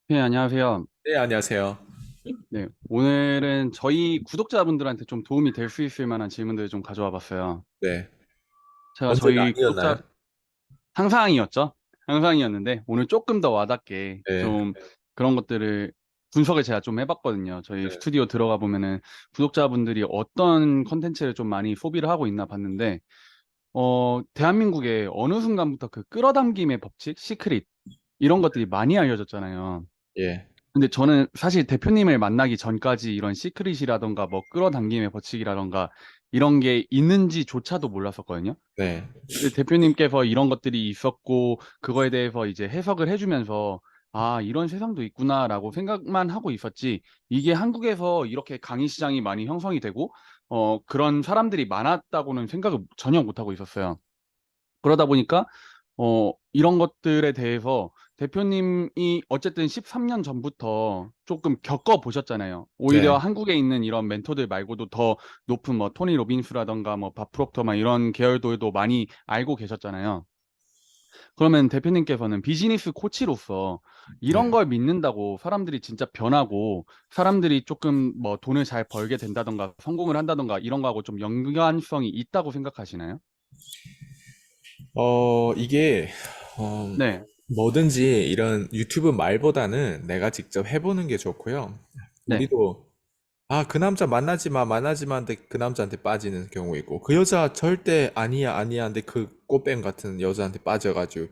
네, 안녕하세요. 네, 안녕하세요. 네, 오늘은 저희 구독자분들한테 좀 도움이 될 수 있을 만한 질문들을 좀 가져와 봤어요. 네. 제가 언제가 저희 아니었나요? 구독자 항상이었죠? 항상이었는데 오늘 조금 더 와닿게 네. 좀 그런 것들을 분석을 제가 좀 해봤거든요. 저희 네. 스튜디오 들어가 보면은 구독자분들이 어떤 컨텐츠를 좀 많이 소비를 하고 있나 봤는데, 대한민국에 어느 순간부터 그 끌어당김의 법칙, 시크릿 이런 것들이 많이 알려졌잖아요. 예. 근데 저는 사실 대표님을 만나기 전까지 이런 시크릿이라던가 뭐 끌어당김의 법칙이라던가 이런 게 있는지조차도 몰랐었거든요. 네. 근데 대표님께서 이런 것들이 있었고 그거에 대해서 이제 해석을 해주면서 아, 이런 세상도 있구나라고 생각만 하고 있었지, 이게 한국에서 이렇게 강의 시장이 많이 형성이 되고 그런 사람들이 많았다고는 생각을 전혀 못하고 있었어요. 그러다 보니까 이런 것들에 대해서 대표님이 어쨌든 13년 전부터 조금 겪어보셨잖아요. 오히려 네. 한국에 있는 이런 멘토들 말고도 더 높은 뭐 토니 로빈스라던가 뭐 밥 프록터 막 이런 계열들도 많이 알고 계셨잖아요. 그러면 대표님께서는 비즈니스 코치로서 이런 네. 걸 믿는다고 사람들이 진짜 변하고 사람들이 조금 뭐 돈을 잘 벌게 된다던가 성공을 한다던가 이런 거하고 좀 연관성이 있다고 생각하시나요? 이게, 어, 네, 뭐든지 이런 유튜브 말보다는 내가 직접 해보는 게 좋고요. 네. 우리도, 그 남자 만나지 마, 만나지 마, 한데 그 남자한테 빠지는 경우 있고, 그 여자 절대 아니야, 아니야, 한데 그 꽃뱀 같은 여자한테 빠져가지고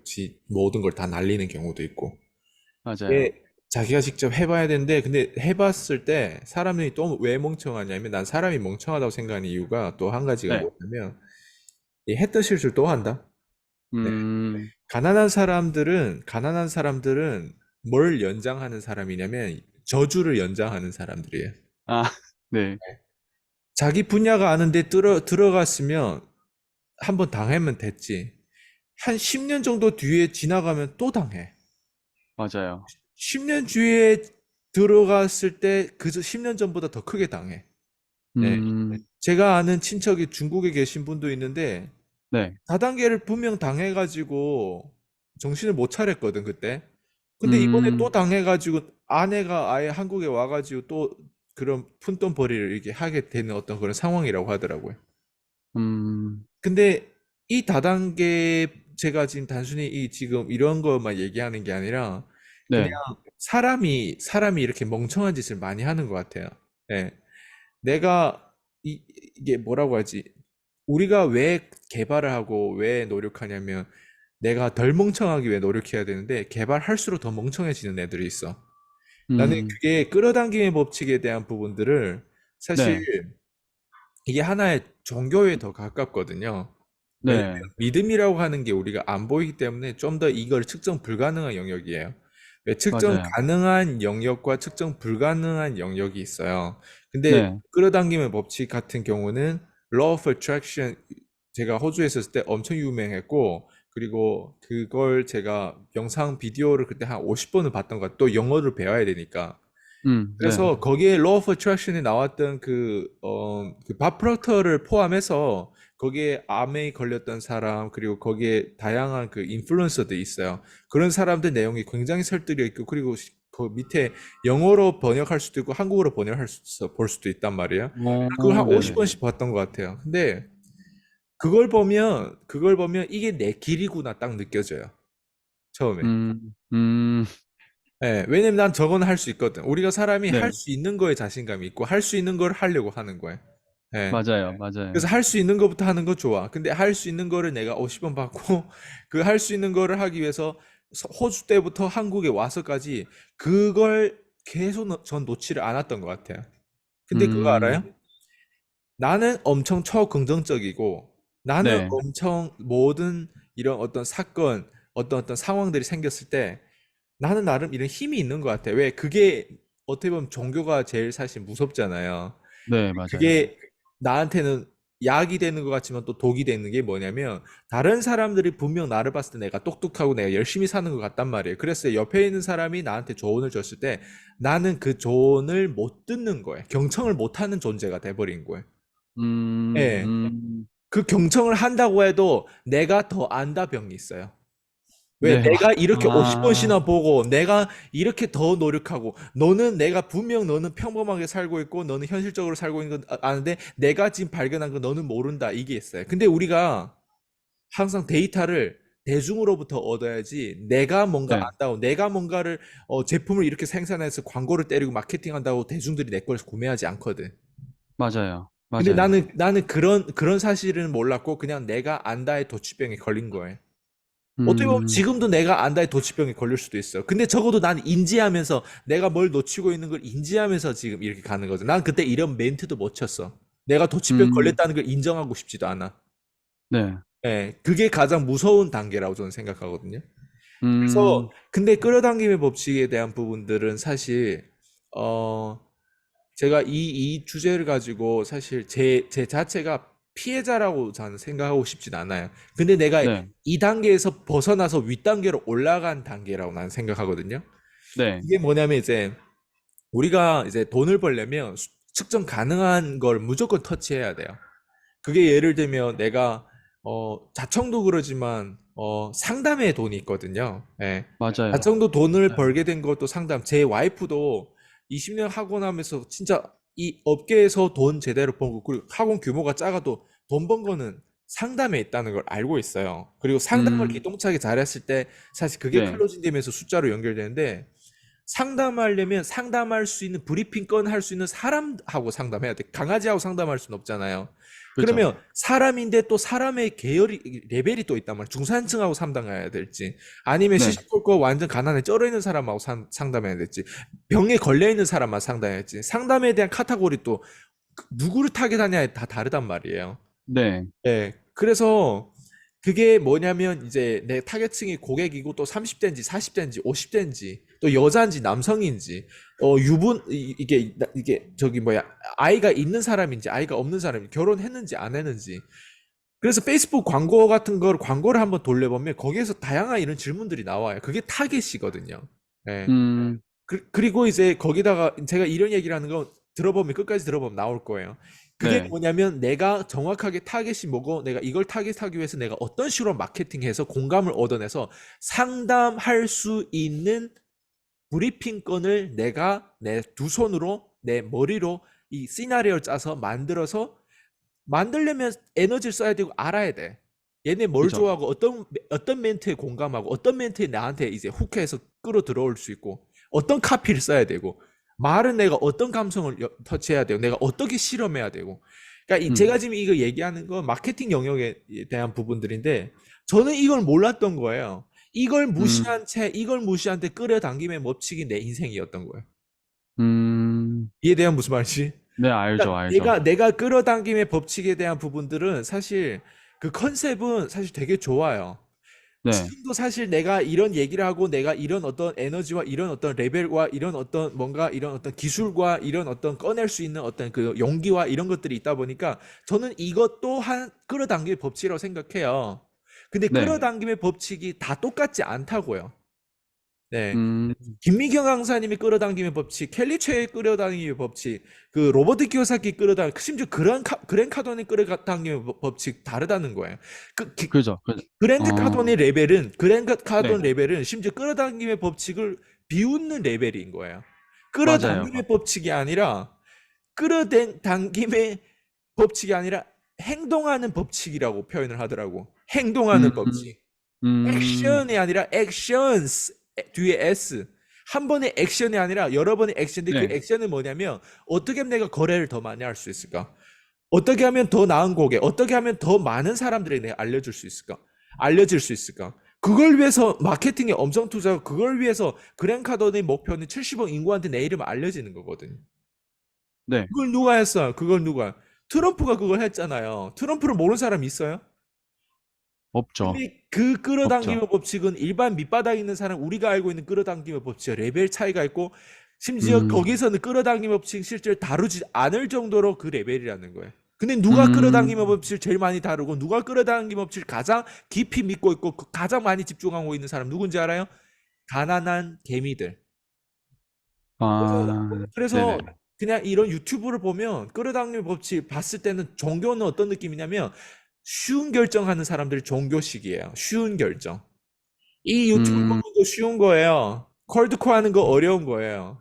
모든 걸 다 날리는 경우도 있고. 맞아요. 이게 자기가 직접 해봐야 되는데, 근데 해봤을 때 사람이 또 왜 멍청하냐면, 난 사람이 멍청하다고 생각하는 이유가 또 한 가지가 네. 뭐냐면, 이 했던 실수를 또 한다. 네. 음, 가난한 사람들은 뭘 연장하는 사람이냐면, 저주를 연장하는 사람들이에요. 아, 네. 자기 분야가 아는데 들어갔으면 한번 당하면 됐지. 한 10년 정도 뒤에 지나가면 또 당해. 맞아요. 10년 뒤에 들어갔을 때 그 10년 전보다 더 크게 당해. 네. 음, 제가 아는 친척이 중국에 계신 분도 있는데 네. 다단계를 분명 당해가지고 정신을 못 차렸거든 그때. 근데 이번에 또 음, 당해가지고 아내가 아예 한국에 와가지고 또 그런 푼돈벌이를 이렇게 하게 되는 어떤 그런 상황이라고 하더라고요. 음, 근데 이 다단계 제가 지금 단순히 이 지금 이런 것만 얘기하는 게 아니라 그냥 네. 사람이 이렇게 멍청한 짓을 많이 하는 것 같아요. 예. 내가 이게 뭐라고 하지? 우리가 왜 개발을 하고 왜 노력하냐면 내가 덜 멍청하기 위해 노력해야 되는데 개발할수록 더 멍청해지는 애들이 있어. 나는 음, 그게 끌어당김의 법칙에 대한 부분들을 사실 네. 이게 하나의 종교에 더 가깝거든요. 왜냐면 네. 믿음이라고 하는 게 우리가 안 보이기 때문에 좀 더 이걸 측정 불가능한 영역이에요. 왜 측정 맞아요. 가능한 영역과 측정 불가능한 영역이 있어요. 근데 네. 끌어당김의 법칙 같은 경우는 Law of Attraction 제가 호주에 있었을 때 엄청 유명했고 그리고 그걸 제가 영상 비디오를 그때 한 50번을 봤던 것 같아요. 또 영어를 배워야 되니까. 네. 그래서 거기에 Law of Attraction에 나왔던 밥 프로터를 포함해서 거기에 암에 걸렸던 사람, 그리고 거기에 다양한 그 인플루언서들이 있어요. 그런 사람들 내용이 굉장히 설득력 있고, 그리고 그 밑에 영어로 번역할 수도 있고, 한국어로 번역할 볼 수도 있단 말이에요. 그걸 한 네네. 50번씩 봤던 것 같아요. 근데 그걸 보면 이게 내 길이구나 딱 느껴져요. 처음에. 음, 음, 예, 왜냐면 난 저거는 할 수 있거든. 우리가 사람이 할 네. 수 있는 거에 자신감이 있고, 할 수 있는 걸 하려고 하는 거야. 예. 맞아요. 그래서 맞아요. 할 수 있는 것부터 하는 거 좋아. 근데 할 수 있는 거를 내가 50번 받고, 그 할 수 있는 거를 하기 위해서 호주 때부터 한국에 와서까지 그걸 계속 전 놓지를 않았던 것 같아요. 근데 그거 알아요? 음, 나는 엄청 초긍정적이고, 나는 네. 엄청 모든 이런 어떤 사건, 어떤 상황들이 생겼을 때, 나는 나름 이런 힘이 있는 것 같아. 왜 그게 어떻게 보면 종교가 제일 사실 무섭잖아요. 네, 맞아요. 그게 나한테는 약이 되는 것 같지만 또 독이 되는 게 뭐냐면 다른 사람들이 분명 나를 봤을 때 내가 똑똑하고 내가 열심히 사는 것 같단 말이에요. 그래서 옆에 있는 사람이 나한테 조언을 줬을 때 나는 그 조언을 못 듣는 거예요. 경청을 못 하는 존재가 돼버린 거예요. 예. 음, 그 경청을 한다고 해도 내가 더 안다 병이 있어요. 왜 네. 내가 이렇게 아, 50번씩이나 보고 내가 이렇게 더 노력하고 너는 내가 분명 너는 평범하게 살고 있고 너는 현실적으로 살고 있는 건 아는데 내가 지금 발견한 건 너는 모른다 이게 있어요. 근데 우리가 항상 데이터를 대중으로부터 얻어야지 내가 뭔가 네. 안다고 내가 뭔가를 제품을 이렇게 생산해서 광고를 때리고 마케팅한다고 대중들이 내 걸 구매하지 않거든. 맞아요. 근데 맞아요. 나는 그런 사실은 몰랐고 그냥 내가 안다의 도취병에 걸린 거예요. 어떻게 보면 음, 지금도 내가 안다의 도취병에 걸릴 수도 있어. 근데 적어도 난 인지하면서 내가 뭘 놓치고 있는 걸 인지하면서 지금 이렇게 가는 거죠. 난 그때 이런 멘트도 못 쳤어. 내가 도취병 음, 걸렸다는 걸 인정하고 싶지도 않아. 네. 예, 그게 가장 무서운 단계라고 저는 생각하거든요. 그래서 음, 근데 끌어당김의 법칙에 대한 부분들은 사실 어 제가 이 주제를 가지고 사실 제 자체가 피해자라고 저는 생각하고 싶진 않아요. 근데 내가 네. 이 단계에서 벗어나서 윗단계로 올라간 단계라고 나는 생각하거든요. 네. 이게 뭐냐면 이제 우리가 이제 돈을 벌려면 측정 가능한 걸 무조건 터치해야 돼요. 그게 예를 들면 내가 자청도 그러지만 상담에 돈이 있거든요. 예. 맞아요. 자청도 돈을 벌게 된 것도 상담. 제 와이프도 20년 하고 나면서 진짜 이 업계에서 돈 제대로 번 거, 그리고 학원 규모가 작아도 돈 번 거는 상담에 있다는 걸 알고 있어요. 그리고 상담을 음, 기똥차게 잘했을 때 사실 그게 네. 클로징 되면서 숫자로 연결되는데 상담하려면 상담할 수 있는 브리핑 건 할 수 있는 사람하고 상담해야 돼. 강아지하고 상담할 수는 없잖아요. 그죠. 그러면 사람인데 또 사람의 계열이 레벨이 또 있단 말이야. 중산층하고 상담해야 될지 아니면 네. 시시콜콜 완전 가난에 쩔어 있는 사람하고 상담해야 될지 병에 걸려 있는 사람만 상담해야 될지 상담에 대한 카테고리 또 누구를 타겟하냐에 다 다르단 말이에요. 네. 네. 그래서 그게 뭐냐면 이제 내 타겟층이 고객이고 또 30대인지 40대인지 50대인지 또 여자인지 남성인지 이게 저기 뭐야 아이가 있는 사람인지 아이가 없는 사람인지 결혼했는지 안 했는지 그래서 페이스북 광고 같은 걸 광고를 한번 돌려보면 거기에서 다양한 이런 질문들이 나와요. 그게 타겟이거든요. 예. 음, 그리고 이제 거기다가 제가 이런 얘기를 하는 거 들어보면 끝까지 들어보면 나올 거예요. 그게 네. 뭐냐면 내가 정확하게 타겟이 뭐고 내가 이걸 타겟하기 위해서 내가 어떤 식으로 마케팅해서 공감을 얻어내서 상담할 수 있는 브리핑건을 내가 내 두 손으로 내 머리로 이 시나리오를 짜서 만들어서 만들려면 에너지를 써야 되고 알아야 돼. 얘네 뭘 그죠. 좋아하고 어떤 멘트에 공감하고 어떤 멘트에 나한테 이제 훅해서 끌어 들어올 수 있고 어떤 카피를 써야 되고 말은 내가 어떤 감성을 터치해야 되고 내가 어떻게 실험해야 되고 그러니까 음, 제가 지금 이거 얘기하는 건 마케팅 영역에 대한 부분들인데 저는 이걸 몰랐던 거예요. 음, 이걸 무시한 채 끌어당김의 법칙이 내 인생이었던 거예요. 음, 이해돼요? 무슨 말인지? 네, 알죠. 그러니까 알죠. 내가 끌어당김의 법칙에 대한 부분들은 사실 그 컨셉은 사실 되게 좋아요. 네. 지금도 사실 내가 이런 얘기를 하고 내가 이런 어떤 에너지와 이런 어떤 레벨과 이런 어떤 뭔가 이런 어떤 기술과 이런 어떤 꺼낼 수 있는 어떤 그 용기와 이런 것들이 있다 보니까 저는 이것 또한 끌어당김의 법칙이라고 생각해요. 근데 네. 끌어당김의 법칙이 다 똑같지 않다고요. 네. 음, 김미경 강사님이 끌어당김의 법칙, 켈리 최의 끌어당김의 법칙, 그 로버트 키오사키 심지어 그랜 카돈의 끌어당김의 법칙 다르다는 거예요. 그 그죠. 그죠. 그랜 네. 카돈 레벨은 심지어 끌어당김의 법칙을 비웃는 레벨인 거예요. 맞아요. 끌어당김의 법칙이 아니라 끌어당김의 법칙이 아니라 행동하는 법칙이라고 표현을 하더라고. 행동하는 음, 법칙. 음, 액션이 아니라 액션스 뒤에 S 한 번의 액션이 아니라 여러 번의 액션인데 그 네. 액션은 뭐냐면 어떻게 하면 내가 거래를 더 많이 할 수 있을까? 어떻게 하면 더 나은 고객, 어떻게 하면 더 많은 사람들에게 내가 알려줄 수 있을까? 알려질 수 있을까? 그걸 위해서 마케팅에 엄청 투자하고 그걸 위해서 그랜카돈의 목표는 70억 인구한테 내 이름 알려지는 거거든요. 네. 그걸 누가 했어요? 그걸 누가? 트럼프가 그걸 했잖아요. 트럼프를 모르는 사람 있어요? 없죠. 근데 그 없죠. 끌어당김의 법칙은 일반 밑바닥에 있는 사람 우리가 알고 있는 끌어당김의 법칙과 레벨 차이가 있고 심지어 음, 거기서는 끌어당김의 법칙 실제로 다루지 않을 정도로 그 레벨이라는 거예요. 근데 누가 끌어당김의 음, 법칙을 제일 많이 다루고 누가 끌어당김의 법칙을 가장 깊이 믿고 있고 가장 많이 집중하고 있는 사람 누군지 알아요? 가난한 개미들. 그래서 아, 그래서 네네. 그냥 이런 유튜브를 보면 끌어당김의 법칙 봤을 때는 종교는 어떤 느낌이냐면 쉬운 결정하는 사람들이 종교식이에요. 쉬운 결정. 이 유튜브 보는 음, 거 쉬운 거예요. 콜드코 하는 거 어려운 거예요.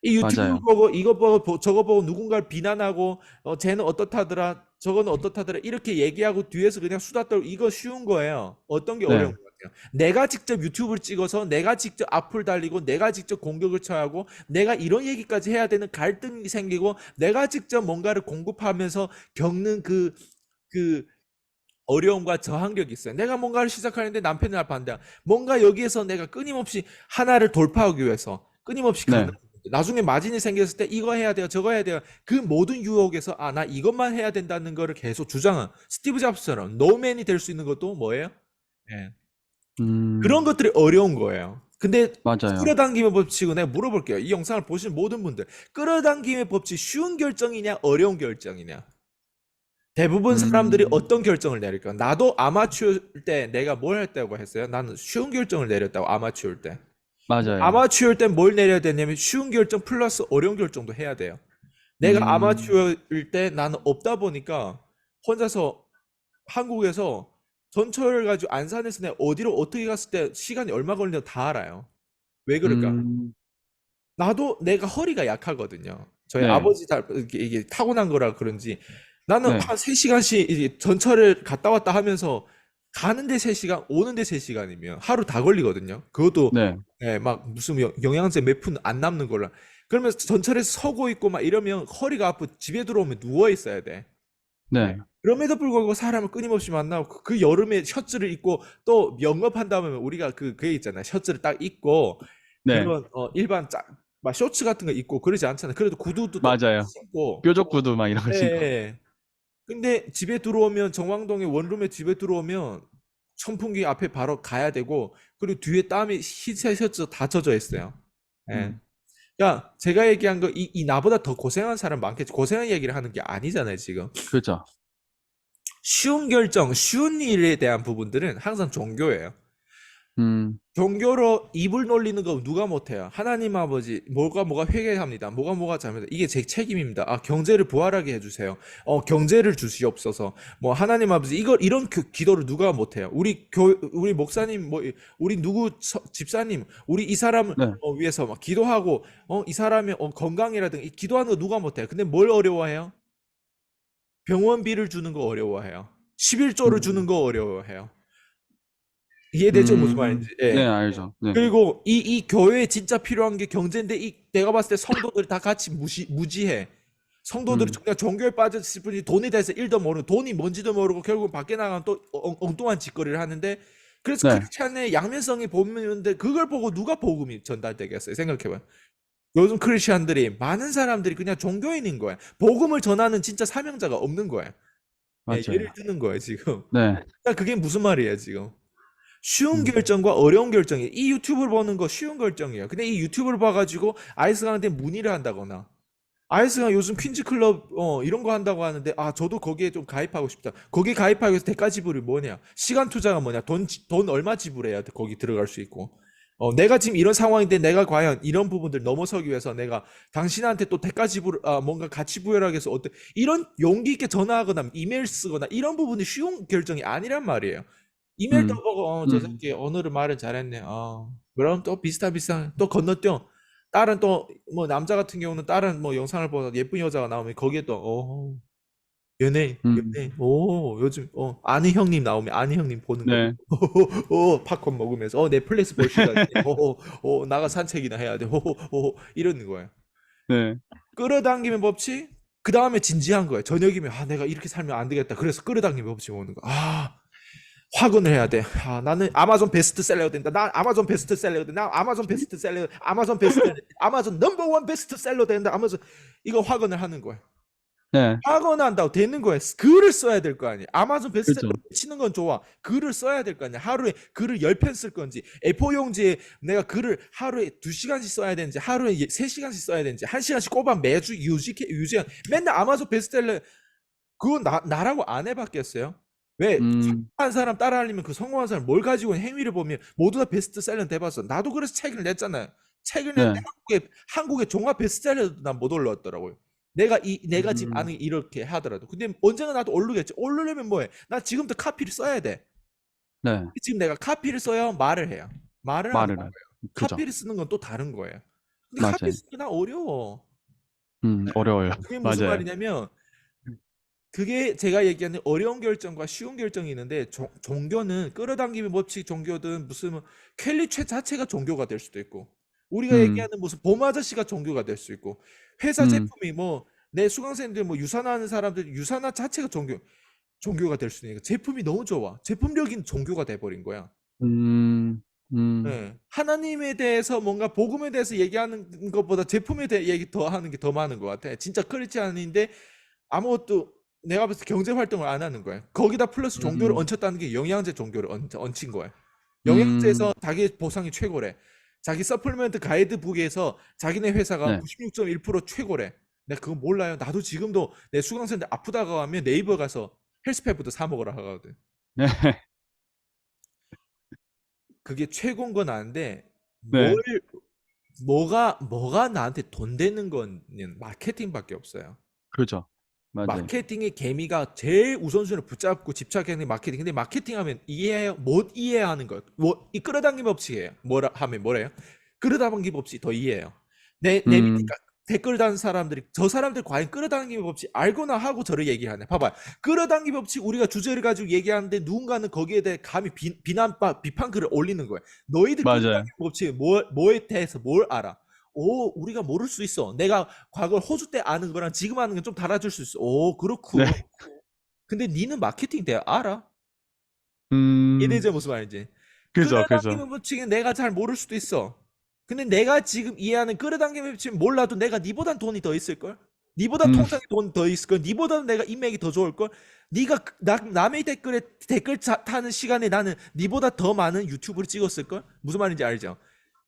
이 유튜브 맞아요. 보고 이거 보고 저거 보고 누군가를 비난하고 쟤는 어떻다더라 저거는 어떻다더라 이렇게 얘기하고 뒤에서 그냥 수다 떨고 이거 쉬운 거예요. 어떤 게 어려운 네. 것 같아요? 내가 직접 유튜브를 찍어서 내가 직접 악플 달리고 내가 직접 공격을 처하고 내가 이런 얘기까지 해야 되는 갈등이 생기고 내가 직접 뭔가를 공급하면서 겪는 그 어려움과 저항력이 있어요. 내가 뭔가를 시작하는데 남편이 나 반대야. 뭔가 여기에서 내가 끊임없이 하나를 돌파하기 위해서 끊임없이 가는 네. 나중에 마진이 생겼을 때 이거 해야 돼요, 저거 해야 돼요. 그 모든 유혹에서 아, 나 이것만 해야 된다는 거를 계속 주장한 스티브 잡스처럼 노맨이 될 수 있는 것도 뭐예요? 예. 그런 음, 것들이 어려운 거예요. 근데 맞아요. 끌어당김의 법칙은 내가 물어볼게요. 이 영상을 보시는 모든 분들. 끌어당김의 법칙 쉬운 결정이냐, 어려운 결정이냐? 대부분 사람들이 음, 어떤 결정을 내릴까? 나도 아마추어 때 내가 뭘 했다고 했어요? 나는 쉬운 결정을 내렸다고 아마추어 때. 맞아요. 아마추어 때 뭘 내려야 되냐면 쉬운 결정 플러스 어려운 결정도 해야 돼요. 내가 음, 아마추어일 때 나는 없다 보니까 혼자서 한국에서 전철을 가지고 안산에서 내가 어디로 어떻게 갔을 때 시간이 얼마 걸리는지 다 알아요. 왜 그럴까? 음, 나도 내가 허리가 약하거든요. 저희 네. 아버지 이게 타고난 거라 그런지 나는 네. 한 3시간씩 이제 전철을 갔다 왔다 하면서 가는데 3시간, 오는데 3시간이면 하루 다 걸리거든요. 그것도 네. 예, 막 무슨 영양제 몇 푼 안 남는 걸로. 그러면 전철에서 서고 있고 막 이러면 허리가 아프고 집에 들어오면 누워 있어야 돼. 예. 네. 그럼에도 불구하고 사람을 끊임없이 만나고 그 여름에 셔츠를 입고 또 영업한다면 우리가 그게 있잖아요. 셔츠를 딱 입고 네. 그런 일반 막 쇼츠 같은 거 입고 그러지 않잖아요. 그래도 구두도 똑같이 맞아요. 신고. 뾰족 구두 막 이런 거 예. 신고. 예. 근데 집에 들어오면 정왕동의 원룸에 집에 들어오면 선풍기 앞에 바로 가야 되고 그리고 뒤에 땀이 흰색 셔츠 다 젖어 있어요. 예. 음, 그러니까 제가 얘기한 거 이 나보다 더 고생한 사람 많겠지. 고생한 얘기를 하는 게 아니잖아요, 지금. 그렇죠. 쉬운 결정, 쉬운 일에 대한 부분들은 항상 종교예요. 음, 종교로 입을 놀리는 거 누가 못해요? 하나님 아버지, 뭐가 회개합니다. 뭐가 잘못해. 이게 제 책임입니다. 아, 경제를 부활하게 해주세요. 경제를 주시옵소서. 뭐, 하나님 아버지, 이런 기도를 누가 못해요? 우리 목사님, 뭐, 우리 집사님, 우리 이 사람 네. 위해서 막 기도하고, 이 사람의 건강이라든가, 기도하는 거 누가 못해요? 근데 뭘 어려워해요? 병원비를 주는 거 어려워해요. 11조를 주는 음, 거 어려워해요. 이해되죠? 무슨 말인지. 네, 예. 알죠. 네. 그리고 이 교회에 진짜 필요한 게 경제인데 내가 봤을 때 성도들이 다 같이 무지해. 성도들이 음, 그냥 종교에 빠졌을 뿐이 돈에 대해서 일도 모르고 돈이 뭔지도 모르고 결국 밖에 나가면 또 엉뚱한 짓거리를 하는데 그래서 네. 크리스찬의 양면성이 보이는데 그걸 보고 누가 복음이 전달되겠어요? 생각해봐요. 요즘 크리스찬들이 많은 사람들이 그냥 종교인인 거야. 복음을 전하는 진짜 사명자가 없는 거야. 예, 예를 맞아요. 드는 거예요, 지금. 네. 그러니까 그게 무슨 말이에요, 지금? 쉬운 음, 결정과 어려운 결정이 이 유튜브를 보는 거 쉬운 결정이에요. 근데 이 유튜브를 봐가지고 아이스강한테 문의를 한다거나 아이스강 요즘 퀸즈 클럽 이런 거 한다고 하는데 아 저도 거기에 좀 가입하고 싶다. 거기 가입하기 위해서 대가 지불이 뭐냐? 시간 투자가 뭐냐? 돈 얼마 지불해야 거기 들어갈 수 있고. 내가 지금 이런 상황인데 내가 과연 이런 부분들 넘어서기 위해서 내가 당신한테 또 대가 지불 뭔가 가치 부여하기 위해서 이런 용기 있게 전화하거나 이메일 쓰거나 이런 부분이 쉬운 결정이 아니란 말이에요. 이메일 음, 떠보고 저 음, 새끼 오늘은 말을 잘했네. 그럼 또 비슷한 또 건너뛰어. 다른 또 뭐 남자 같은 경우는 다른 뭐 영상을 보다 예쁜 여자가 나오면 거기에 또 음, 연예인 요즘 아는 형님 나오면 아는 형님 보는 거고 네. 팝콘 먹으면서 넷플릭스 볼 시간이네. 나가 산책이나 해야 돼. 이러는 거예요. 네. 끌어당기면 법칙. 그 다음에 진지한 거예요. 저녁이면 내가 이렇게 살면 안 되겠다. 그래서 끌어당기면 법칙 오는 거. 확언을 해야 돼. 나는 아마존 베스트셀러가 된다. 나 아마존 베스트셀러가 된다. 나 아마존 베스트셀러, 아마존 넘버원 베스트셀러 된다. 아마존 이거 확언을 하는 거야. 네. 확언한다고 되는 거야. 글을 써야 될 거 아니야. 아마존 베스트셀러 그렇죠. 치는 건 좋아. 글을 써야 될 거 아니야. 하루에 글을 10편 쓸 건지, A4 용지에 내가 글을 하루에 2시간씩 써야 되는지, 하루에 3시간씩 써야 되는지, 1시간씩 꼬박 매주 유지해. 맨날 아마존 베스트셀러 그거 나라고 안 해봤겠어요? 왜 음, 성공한 사람 따라하려면 그 성공한 사람 뭘 가지고 행위를 보면 모두 다 베스트셀러 돼봤어. 나도 그래서 책을 냈잖아요. 책을 냈는데 네. 한국의 종합 베스트셀러도 난 못 올랐더라고요. 내가 지금 음, 아는 게 이렇게 하더라도. 근데 언젠가 나도 오르겠지. 오르려면 뭐해? 나 지금부터 카피를 써야 돼. 네. 지금 내가 카피를 써야 말을 해요. 말을 안 하는 말을 안. 거예요. 그죠. 카피를 쓰는 건 또 다른 거예요. 근데 카피 맞아요. 쓰기 나 어려워. 어려워요. 그게 무슨 맞아요. 말이냐면 그게 제가 얘기하는 어려운 결정과 쉬운 결정이 있는데 종교는 끌어당김의 법칙 종교든 무슨 뭐 켈리 최 자체가 종교가 될 수도 있고 우리가 음, 얘기하는 무슨 봄 아저씨가 종교가 될 수 있고 회사 음, 제품이 뭐 내 수강생들 뭐 유산하는 사람들 유산화 자체가 종교가 될 수도 있으니까 제품이 너무 좋아. 제품력인 종교가 돼버린 거야. 음, 음, 예. 하나님에 대해서 뭔가 복음에 대해서 얘기하는 것보다 제품에 대해 얘기 더 하는 게 더 많은 것 같아. 진짜 크리스찬인데 아무것도 내가 봤을 때 경제 활동을 안 하는 거야. 거기다 플러스 종교를 음, 얹혔다는 게 영양제 종교를 얹힌 거야. 영양제에서 음, 자기 보상이 최고래. 자기 서플리먼트 가이드북에서 자기네 회사가 네. 96.1% 최고래. 내가 그거 몰라요. 나도 지금도 내 수강생들 아프다고 하면 네이버 가서 헬스패부터 사 먹으라 하거든. 네. 그게 최고인 건 아는데 뭘 네. 뭐가 나한테 돈 되는 건 마케팅밖에 없어요. 그죠. 맞아요. 마케팅의 개미가 제일 우선순위를 붙잡고 집착하는 게 마케팅. 근데 마케팅하면 이해해요? 못 이해하는 거예요. 이 끌어당김 법칙이에요. 뭐라 하면 뭐래요? 끌어당김 법칙 더 이해해요. 내 밑에 음, 댓글 다는 사람들이 저 사람들 과연 끌어당김 법칙 알거나 하고 저를 얘기하네. 봐봐. 끌어당김 법칙 우리가 주제를 가지고 얘기하는데 누군가는 거기에 대해 감히 비판 글을 올리는 거예요. 너희들 맞아요. 끌어당김 법칙 뭐에 대해서 뭘 알아? 오, 우리가 모를 수 있어. 내가 과거 호주 때 아는 거랑 지금 아는 건 좀 달라질 수 있어. 오, 네. 그렇군. 근데 니는 마케팅 대 알아? 음, 이래저 무슨 말인지. 그죠, 그죠. 끌어당기는 법칙은 내가 잘 모를 수도 있어. 근데 내가 지금 이해하는 끌어당기는 법칙은 몰라도 내가 니보단 돈이 더 있을걸? 니보다 음, 통장에 돈 더 있을걸? 니보다는 내가 인맥이 더 좋을걸? 니가 남의 댓글에 댓글 타는 시간에 나는 니보다 더 많은 유튜브를 찍었을걸? 무슨 말인지 알죠?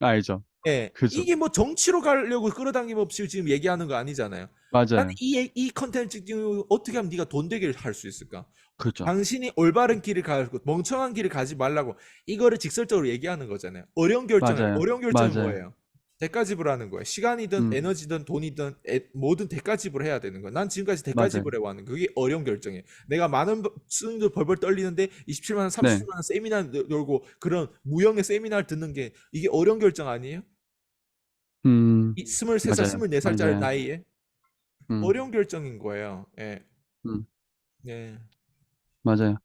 알죠. 예. 그죠. 이게 뭐 정치로 가려고 끌어당김 없이 지금 얘기하는 거 아니잖아요. 나는 맞아요. 이 컨텐츠 지금 어떻게 하면 네가 돈 되게 할 수 있을까? 그죠. 당신이 올바른 길을 가고 멍청한 길을 가지 말라고 이거를 직설적으로 얘기하는 거잖아요. 어려운 결정을 맞아요. 어려운 결정은 맞아요. 뭐예요? 대가 지불하는 거예요. 시간이든 음, 에너지든 돈이든 모든 대가 지불해야 되는 거예요. 난 지금까지 대가 맞아요. 지불해 왔는 그게 어려운 결정이에요. 내가 많은 수능도 벌벌 떨리는데 27만 원, 네. 30만 원 세미나 놀고 그런 무형의 세미나를 듣는 게 이게 어려운 결정 아니에요? 음, 이 23살, 맞아요. 24살짜리 맞아요. 나이에 음, 어려운 결정인 거예요. 예. 음, 네. 맞아요.